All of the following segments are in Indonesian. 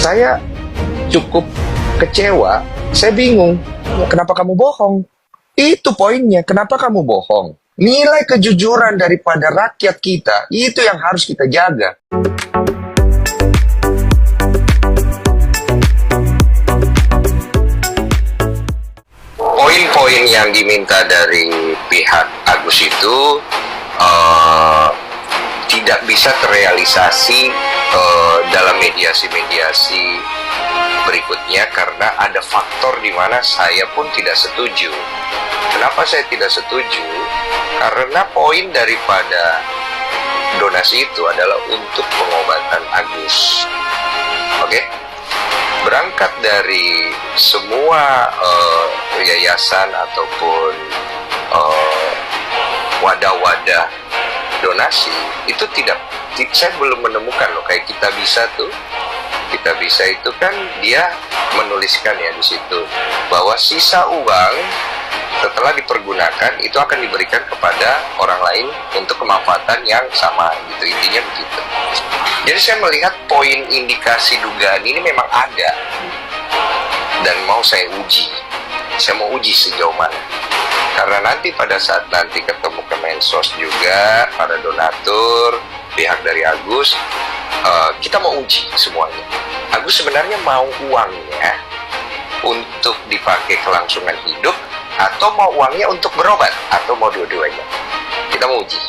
Saya cukup kecewa, saya bingung. Kenapa kamu bohong? Itu poinnya, kenapa kamu bohong? Nilai kejujuran daripada rakyat kita, itu yang harus kita jaga. Poin-poin yang diminta dari pihak Agus itu tidak bisa terrealisasi dalam mediasi-mediasi berikutnya karena ada faktor di mana saya pun tidak setuju. Kenapa saya tidak setuju? Karena poin daripada donasi itu adalah untuk pengobatan Agus. Oke? Berangkat dari semua yayasan ataupun wadah-wadah donasi itu saya belum menemukan loh kayak Kita Bisa tuh. Kita Bisa itu kan dia menuliskan ya di situ bahwa sisa uang setelah dipergunakan itu akan diberikan kepada orang lain untuk kemanfaatan yang sama gitu, intinya begitu. Jadi saya melihat poin indikasi dugaan ini memang ada dan mau saya uji. Saya mau uji sejauh mana. Karena nanti pada saat nanti ketemu Kemensos juga, para donatur, pihak dari Agus, kita mau uji semuanya. Agus sebenarnya mau uangnya untuk dipakai kelangsungan hidup atau mau uangnya untuk berobat atau mau dua-duanya. Kita mau uji.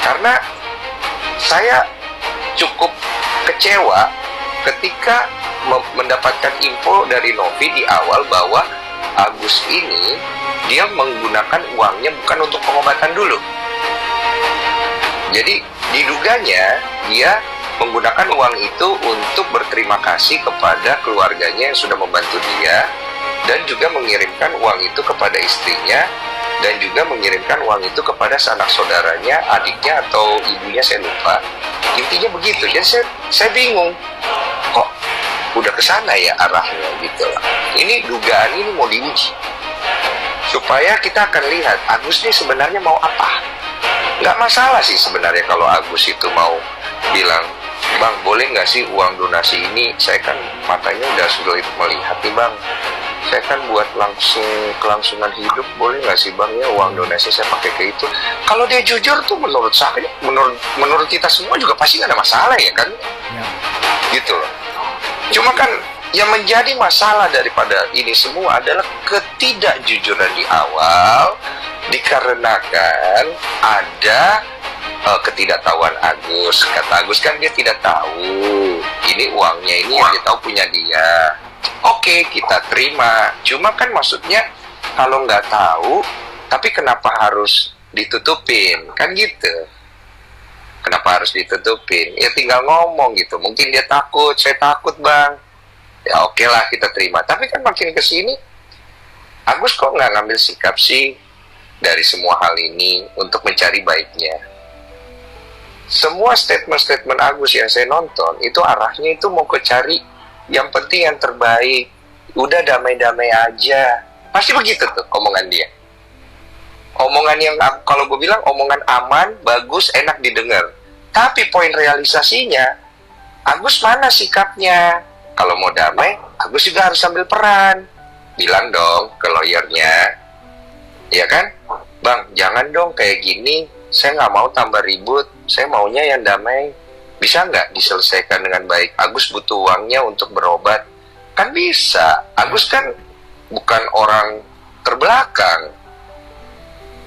Karena saya cukup kecewa ketika mendapatkan info dari Novi di awal bahwa Agus ini dia menggunakan uangnya bukan untuk pengobatan dulu. Jadi diduganya dia menggunakan uang itu untuk berterima kasih kepada keluarganya yang sudah membantu dia dan juga mengirimkan uang itu kepada istrinya dan juga mengirimkan uang itu kepada sanak saudaranya, adiknya atau ibunya, saya lupa. Intinya begitu. Jadi saya bingung, kok udah ke sana ya arahnya gitu lah. Ini dugaan ini mau diuji supaya kita akan lihat Agus ini sebenarnya mau apa. Nggak masalah sih sebenarnya kalau Agus itu mau bilang, Bang, boleh nggak sih uang donasi ini, saya kan matanya udah sulit melihat nih Bang, saya kan buat kelangsungan hidup, boleh nggak sih Bang ya uang donasi saya pakai ke itu. Kalau dia jujur tuh menurut saya, menurut kita semua juga pasti nggak ada masalah ya kan ya. Gitu loh. Cuma kan yang menjadi masalah daripada ini semua adalah ketidakjujuran di awal dikarenakan ada ketidaktahuan Agus. Kata Agus kan dia tidak tahu ini uangnya ini yang dia tahu punya dia. Oke, kita terima. Cuma kan maksudnya kalau nggak tahu tapi kenapa harus ditutupin kan gitu. Kenapa harus ditutupin? Ya tinggal ngomong gitu. Mungkin dia takut, saya takut Bang. Ya oke lah kita terima. Tapi kan makin kesini Agus kok nggak ngambil sikap sih dari semua hal ini untuk mencari baiknya. Semua statement-statement Agus yang saya nonton itu arahnya itu mau ke cari yang penting yang terbaik. Udah damai-damai aja. Pasti begitu tuh omongan dia. Omongan yang kalau gue bilang omongan aman, bagus, enak didengar. Tapi poin realisasinya Agus mana sikapnya? Kalau mau damai, Agus juga harus ambil peran. Bilang dong ke lawyernya, ya kan? Bang, jangan dong kayak gini. Saya nggak mau tambah ribut. Saya maunya yang damai. Bisa nggak diselesaikan dengan baik? Agus butuh uangnya untuk berobat. Kan bisa. Agus kan bukan orang terbelakang.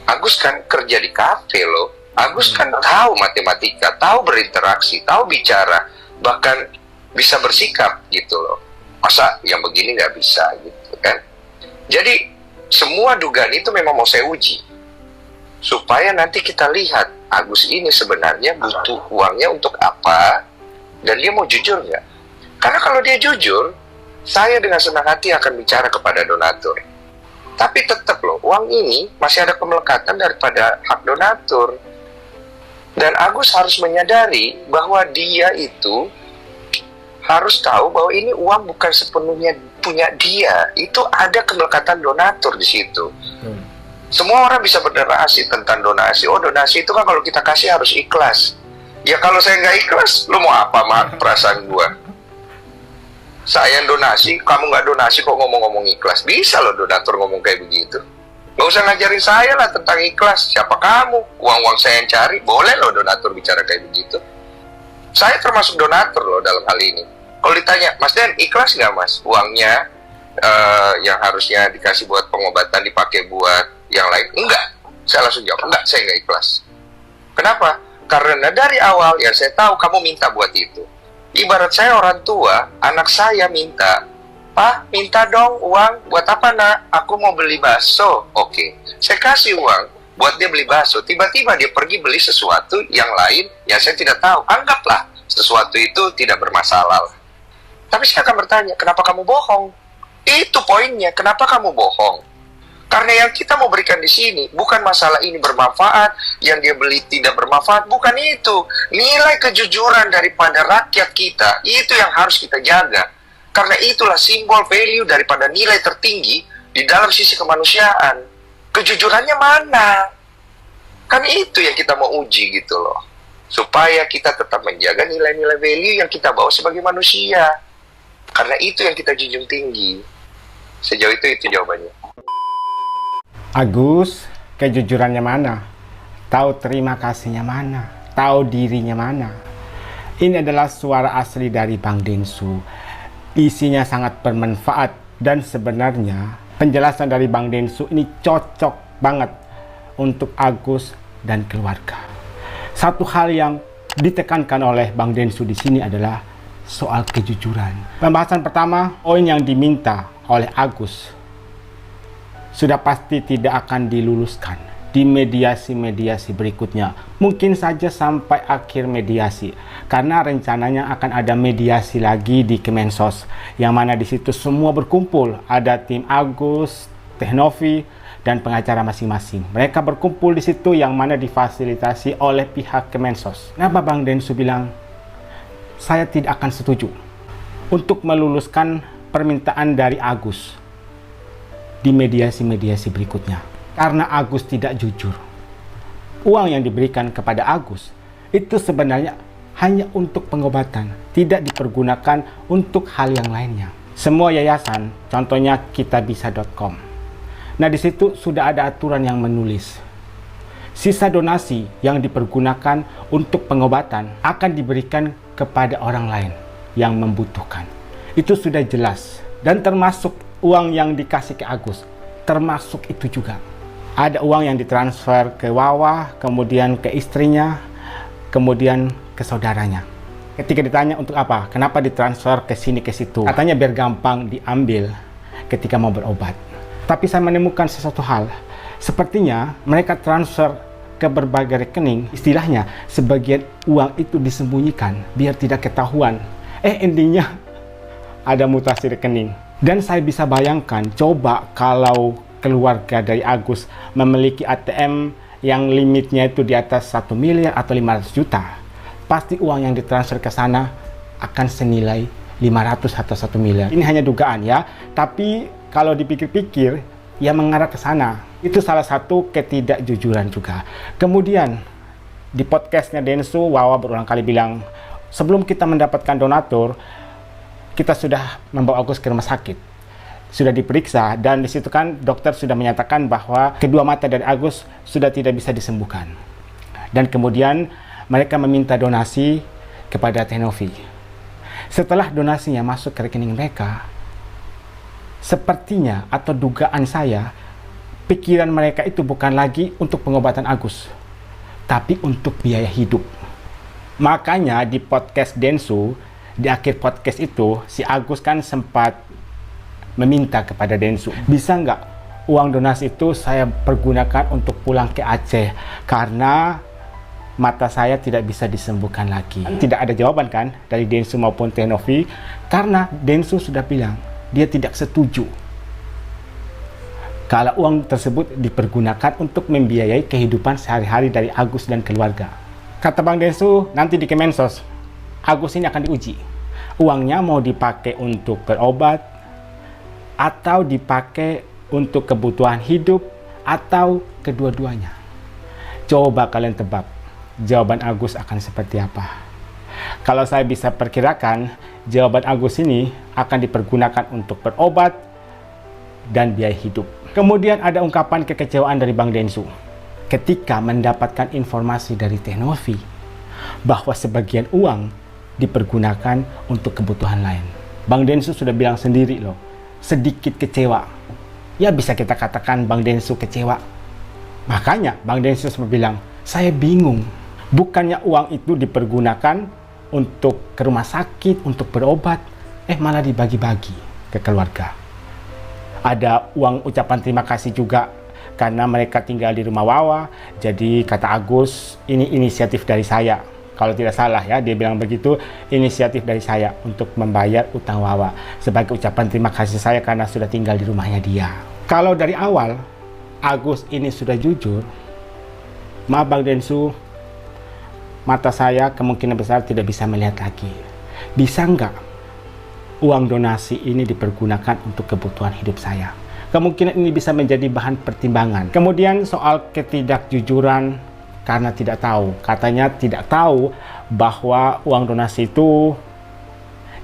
Agus kan kerja di kafe loh. Agus kan tahu matematika, tahu berinteraksi, tahu bicara. Bahkan bisa bersikap gitu loh. Masa yang begini nggak bisa gitu kan? Jadi semua dugaan itu memang mau saya uji supaya nanti kita lihat Agus ini sebenarnya butuh uangnya untuk apa dan dia mau jujur nggak? Karena kalau dia jujur, saya dengan senang hati akan bicara kepada donatur. Tapi tetap loh, uang ini masih ada kemelekatan daripada hak donatur. Dan Agus harus menyadari bahwa dia itu harus tahu bahwa ini uang bukan sepenuhnya punya dia. Itu ada kemelekatan donatur di situ. Semua orang bisa bernarasi tentang donasi. Oh, donasi itu kan kalau kita kasih harus ikhlas. Ya kalau saya nggak ikhlas, lu mau apa perasaan gua? Saya yang donasi, kamu nggak donasi kok ngomong-ngomong ikhlas. Bisa loh donatur ngomong kayak begitu. Nggak usah ngajarin saya lah tentang ikhlas. Siapa kamu? Uang-uang saya yang cari. Boleh loh donatur bicara kayak begitu. Saya termasuk donatur loh dalam hal ini. Kalau ditanya, Mas Den, ikhlas nggak Mas? Uangnya yang harusnya dikasih buat pengobatan dipakai buat yang lain? Enggak. Saya langsung jawab, enggak, saya nggak ikhlas. Kenapa? Karena dari awal yang saya tahu kamu minta buat itu. Ibarat saya orang tua, anak saya minta, Pak, minta dong uang, buat apa nak? Aku mau beli bakso. Oke, saya kasih uang buat dia beli bakso. Tiba-tiba dia pergi beli sesuatu yang lain yang saya tidak tahu. Anggaplah sesuatu itu tidak bermasalah. Tapi saya akan bertanya, kenapa kamu bohong? Itu poinnya, kenapa kamu bohong? Karena yang kita mau berikan di sini bukan masalah ini bermanfaat, yang dia beli tidak bermanfaat, bukan itu. Nilai kejujuran daripada rakyat kita, itu yang harus kita jaga. Karena itulah simbol value daripada nilai tertinggi di dalam sisi kemanusiaan. Kejujurannya mana? Kan itu yang kita mau uji gitu loh. Supaya kita tetap menjaga nilai-nilai value yang kita bawa sebagai manusia. Karena itu yang kita junjung tinggi. Sejauh itu jawabannya. Agus, kejujurannya mana? Tahu terima kasihnya mana? Tahu dirinya mana? Ini adalah suara asli dari Bang Densu. Isinya sangat bermanfaat dan sebenarnya penjelasan dari Bang Densu ini cocok banget untuk Agus dan keluarga. Satu hal yang ditekankan oleh Bang Densu di sini adalah soal kejujuran. Pembahasan pertama, poin yang diminta oleh Agus sudah pasti tidak akan diluluskan di mediasi-mediasi berikutnya. Mungkin saja sampai akhir mediasi, karena rencananya akan ada mediasi lagi di Kemensos, yang mana di situ semua berkumpul. Ada tim Agus, Teh Novi, dan pengacara masing-masing. Mereka berkumpul di situ yang mana difasilitasi oleh pihak Kemensos. Kenapa Bang Densu bilang saya tidak akan setuju untuk meluluskan permintaan dari Agus di mediasi-mediasi berikutnya? Karena Agus tidak jujur. Uang yang diberikan kepada Agus itu sebenarnya hanya untuk pengobatan, tidak dipergunakan untuk hal yang lainnya. Semua yayasan, contohnya kitabisa.com. Nah, di situ sudah ada aturan yang menulis sisa donasi yang dipergunakan untuk pengobatan akan diberikan kepada orang lain yang membutuhkan. Itu sudah jelas, dan termasuk uang yang dikasih ke Agus, termasuk itu juga. Ada uang yang ditransfer ke Wawa, kemudian ke istrinya, kemudian ke saudaranya. Ketika ditanya untuk apa, kenapa ditransfer ke sini ke situ, katanya biar gampang diambil ketika mau berobat. Tapi saya menemukan sesuatu hal, sepertinya mereka transfer ke berbagai rekening, istilahnya sebagian uang itu disembunyikan biar tidak ketahuan. Endingnya ada mutasi rekening. Dan saya bisa bayangkan, coba kalau keluarga dari Agus memiliki ATM yang limitnya itu di atas 1 miliar atau 500 juta. Pasti uang yang ditransfer ke sana akan senilai 500 atau 1 miliar. Ini hanya dugaan ya, tapi kalau dipikir-pikir, ya mengarah ke sana. Itu salah satu ketidakjujuran juga. Kemudian, di podcastnya Densu, Wawa berulang kali bilang, sebelum kita mendapatkan donatur, kita sudah membawa Agus ke rumah sakit, sudah diperiksa, dan di situ kan dokter sudah menyatakan bahwa kedua mata dari Agus sudah tidak bisa disembuhkan. Dan kemudian mereka meminta donasi kepada Teh Novi. Setelah donasinya masuk ke rekening mereka, sepertinya atau dugaan saya, pikiran mereka itu bukan lagi untuk pengobatan Agus, tapi untuk biaya hidup. Makanya di podcast Densu, di akhir podcast itu, si Agus kan sempat meminta kepada Densu, bisa nggak uang donasi itu saya pergunakan untuk pulang ke Aceh karena mata saya tidak bisa disembuhkan lagi. Tidak ada jawaban kan dari Densu maupun Teh Novi, karena Densu sudah bilang dia tidak setuju kalau uang tersebut dipergunakan untuk membiayai kehidupan sehari-hari dari Agus dan keluarga. Kata Bang Densu, nanti di Kemensos Agus ini akan diuji. Uangnya mau dipakai untuk berobat, atau dipakai untuk kebutuhan hidup, atau kedua-duanya. Coba kalian tebak, jawaban Agus akan seperti apa? Kalau saya bisa perkirakan, jawaban Agus ini akan dipergunakan untuk berobat dan biaya hidup. Kemudian ada ungkapan kekecewaan dari Bang Densu ketika mendapatkan informasi dari Teh Novi bahwa sebagian uang dipergunakan untuk kebutuhan lain. Bang Densu sudah bilang sendiri loh, sedikit kecewa. Ya bisa kita katakan Bang Densu kecewa. Makanya Bang Densu sempat bilang, saya bingung. Bukannya uang itu dipergunakan untuk ke rumah sakit, untuk berobat, malah dibagi-bagi ke keluarga. Ada uang ucapan terima kasih juga karena mereka tinggal di rumah Wawa. Jadi kata Agus, ini inisiatif dari saya. Kalau tidak salah ya, dia bilang begitu, inisiatif dari saya untuk membayar utang Wawa sebagai ucapan terima kasih saya karena sudah tinggal di rumahnya dia. Kalau dari awal Agus ini sudah jujur, maaf Bang Densu, mata saya kemungkinan besar tidak bisa melihat lagi. Bisa nggak uang donasi ini dipergunakan untuk kebutuhan hidup saya? Kemungkinan ini bisa menjadi bahan pertimbangan. Kemudian soal ketidakjujuran karena tidak tahu. Katanya tidak tahu bahwa uang donasi itu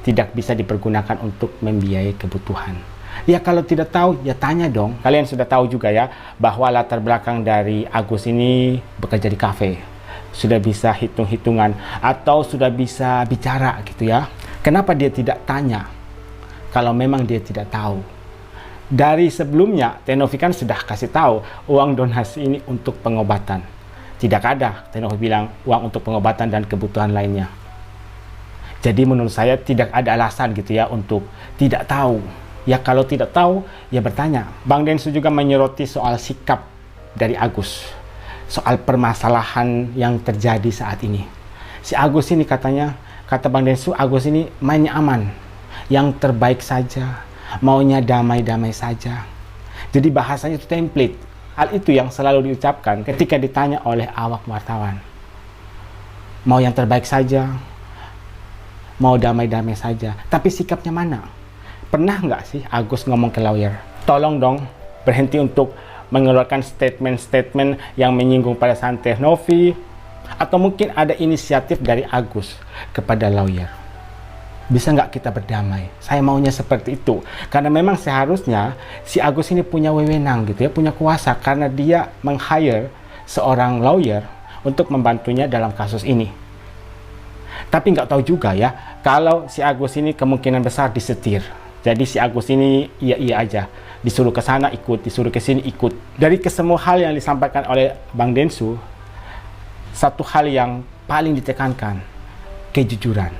tidak bisa dipergunakan untuk membiayai kebutuhan. Ya kalau tidak tahu, ya tanya dong. Kalian sudah tahu juga ya, bahwa latar belakang dari Agus ini bekerja di kafe. Sudah bisa hitung-hitungan, atau sudah bisa bicara gitu ya. Kenapa dia tidak tanya, kalau memang dia tidak tahu? Dari sebelumnya, Teh Novi kan sudah kasih tahu, uang donasi ini untuk pengobatan. Tidak ada, Teh Novi bilang, uang untuk pengobatan dan kebutuhan lainnya. Jadi menurut saya tidak ada alasan gitu ya untuk tidak tahu. Ya kalau tidak tahu, ya bertanya. Bang Densu juga menyoroti soal sikap dari Agus, soal permasalahan yang terjadi saat ini. Si Agus ini katanya, kata Bang Densu, Agus ini mainnya aman, yang terbaik saja, maunya damai-damai saja. Jadi bahasanya itu template. Hal itu yang selalu diucapkan ketika ditanya oleh awak wartawan. Mau yang terbaik saja, mau damai-damai saja. Tapi sikapnya mana? Pernah nggak sih Agus ngomong ke lawyer, tolong dong berhenti untuk mengeluarkan statement-statement yang menyinggung pada Teh Novi, atau mungkin ada inisiatif dari Agus kepada lawyer. Bisa nggak kita berdamai? Saya maunya seperti itu. Karena memang seharusnya si Agus ini punya wewenang gitu ya, punya kuasa karena dia meng-hire seorang lawyer untuk membantunya dalam kasus ini. Tapi nggak tahu juga ya, kalau si Agus ini kemungkinan besar disetir. Jadi si Agus ini iya aja, disuruh ke sana ikut, disuruh ke sini ikut. Dari kesemua hal yang disampaikan oleh Bang Densu, satu hal yang paling ditekankan, kejujuran.